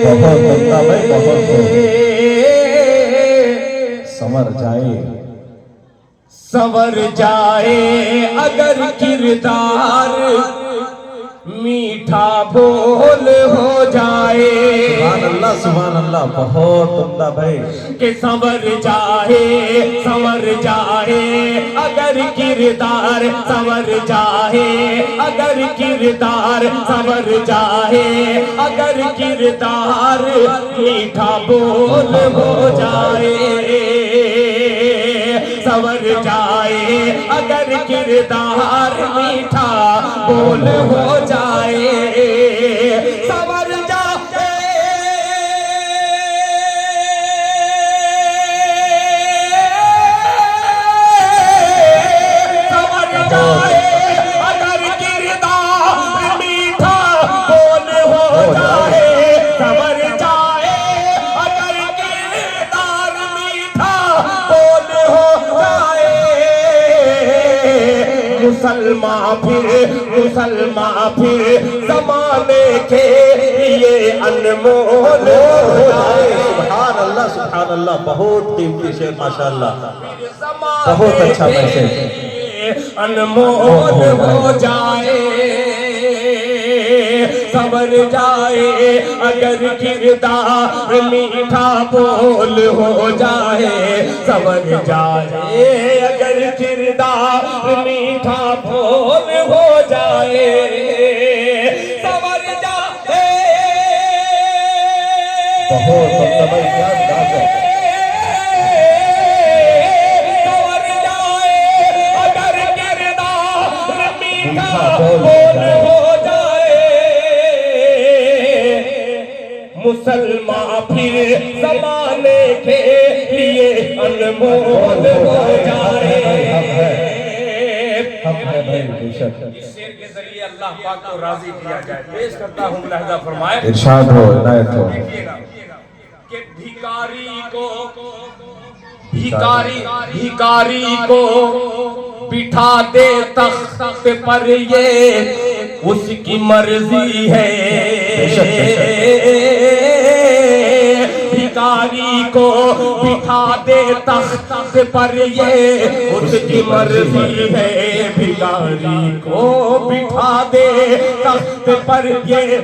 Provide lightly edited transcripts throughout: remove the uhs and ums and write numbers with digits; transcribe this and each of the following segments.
بہت بندہ بھائی بہت سنور جائے سنور جائے اگر کردار میٹھا بول ہو جائے سبحان اللہ بہت بندہ بھائی کہ سنور جائے اگر کردار سنور جائے اگر کردار سنور جائے اگر کردار میٹھا بول ہو جائے سنور جائے اگر کردار میٹھا بول ہو جائے سنور جائے سنور جائے اگر کردار میٹھا بول ہو جائے سنور جائے اگر کردار میٹھا بول ہو جائے مسلمان پھر زمانے کے لیے انمول ہو جائے سبحان اللہ بہت قیمتی شعر ماشاءاللہ بہت اچھا میسج انمول ہو جائے سنور جائے اگر کردار میٹھا بول ہو جائے سنور جائے اگر کردار میٹھا بول ہو جائے سنور جائے بہت بندہ بھائی کیا انداز ہے سنور جائے اگر کردار میٹھا بول ہو جائے مسلمان پھر زمانے کے لیے انمول ہو جائے ہم ہے بھائی بے شک اس شعر کے ذریعے اللہ پاک کو راضی کیا جائے پیش کرتا ہوں ملاحظہ فرمائے ارشاد ہو عنایت ہو کہ بھیکاری کو بٹھا دے تخت پر یہ اس کی مرضی ہے بھیکاری کو بٹھا دے تخت پر یہ اس کی مرضی ہے بھیکاری کو بٹھا دے تخت پر یہ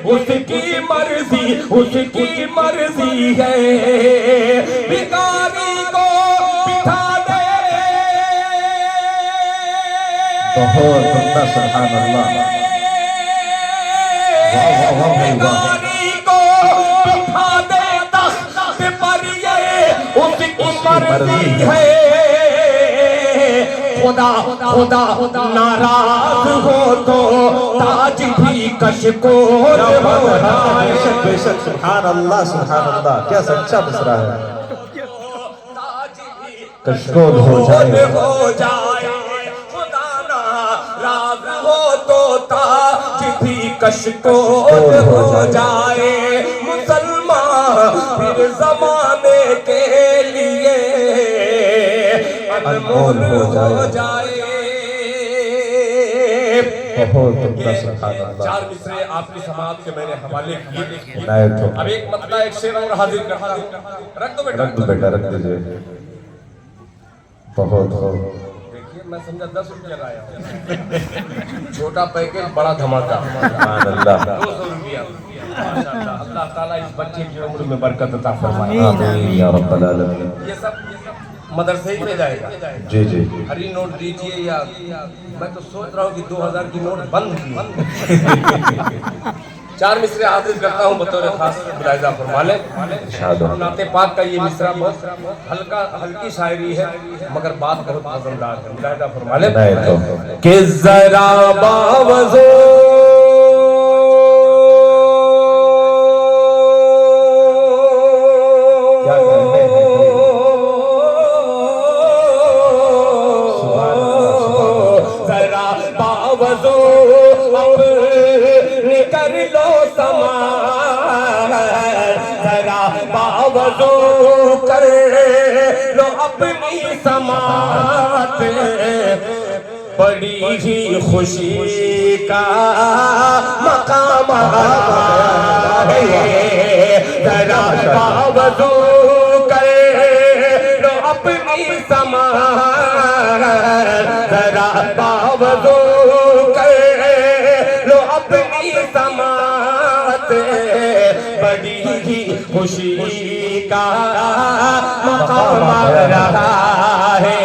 اس کی مرضی ہے بھیکاری کو بٹھا دے بہت بندہ سبحان اللہ بھیکاری کو بٹھا دے تخت پر یہ اس کی مرضی ہے خدا ناراض ہو تو تاج بھی کشکول ہو جائے بے شک سبحان اللہ کیا سچا مصرع ہے تاج بھی کشکول ہو جائے خدا ناراض ہو تو تاج بھی کشکول ہو جائے مسلمان پھر زمانے کے لیے انمول ہو جائے بہت بندہ سبحان اللہ چار مصرے آپ کی سماعت کے میں نے حوالے کیے عنایت ہو اب ایک مطلع ایک شعر اور حاضر کرتا ہوں رکھ دو بیٹا رکھ دیجئے بہت دیکھیے میں سمجھا 10 روپیہ لایا ہوں چھوٹا پیکج بڑا دھماکہ سبحان اللہ 200 روپیہ ماشاءاللہ اللہ تعالیٰ اس بچے کی عمر میں برکت عطا فرمائے آمین یا رب العالمین یہ سب مدرسے ہی میں جائے گا جی ہری نوٹ دیجئے یا میں تو سوچ رہا ہوں کہ 2000 کی نوٹ بند کی چار مصرے حاضر کرتا ہوں بطور خاص ملاحظہ فرما لیں نعت پاک کا یہ مصرع بہت ہلکی شاعری ہے مگر بات بہت مزیدار ہے ملاحظہ فرما لیں کہ ذرا باوزو کر لو سمان ذرا باوضو کر لو اپنی سماعت بڑی ہی خوشی کا مقام آ رہا ہے، ذرا باوضو کر لو اپنی سماعت، ذرا باوضو کر لو اپنی سماعت، بڑی ہی خوشی کا مقام آ رہا ہے،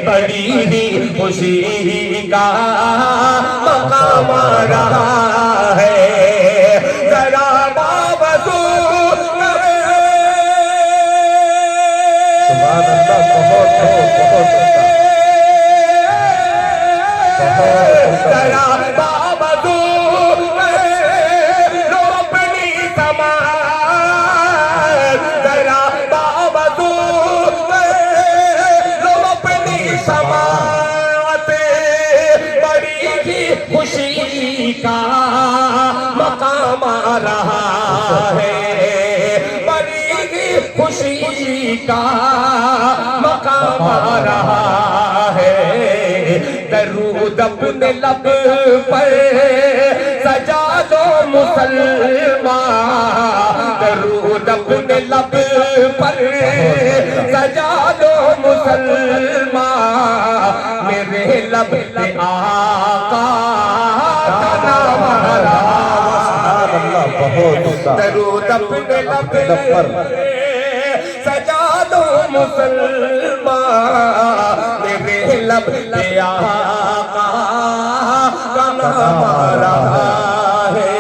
بڑی ہی خوشی کا مقام آ رہا ہے، ذرا باوضو سبحان اللہ، بہت ذرا باوضو لو اپنی سماعت، ذرا باوضو لو اپنی سماعت، بڑی ہی خوشی کا مقام آ رہا ہے، بڑی ہی خوشی کا مقام آ رہا ہے، درود اپنے لب پر سجا دو مسلمان، درود اپنے لب پر سجا دو مسلمان، میرے لب پہ آقا کا نام آ رہا اللہ، بہت ہے، درود اپنے لب پر سجا دو مسلمان، میرے لب پہ آقا کا نام آ رہا ہے۔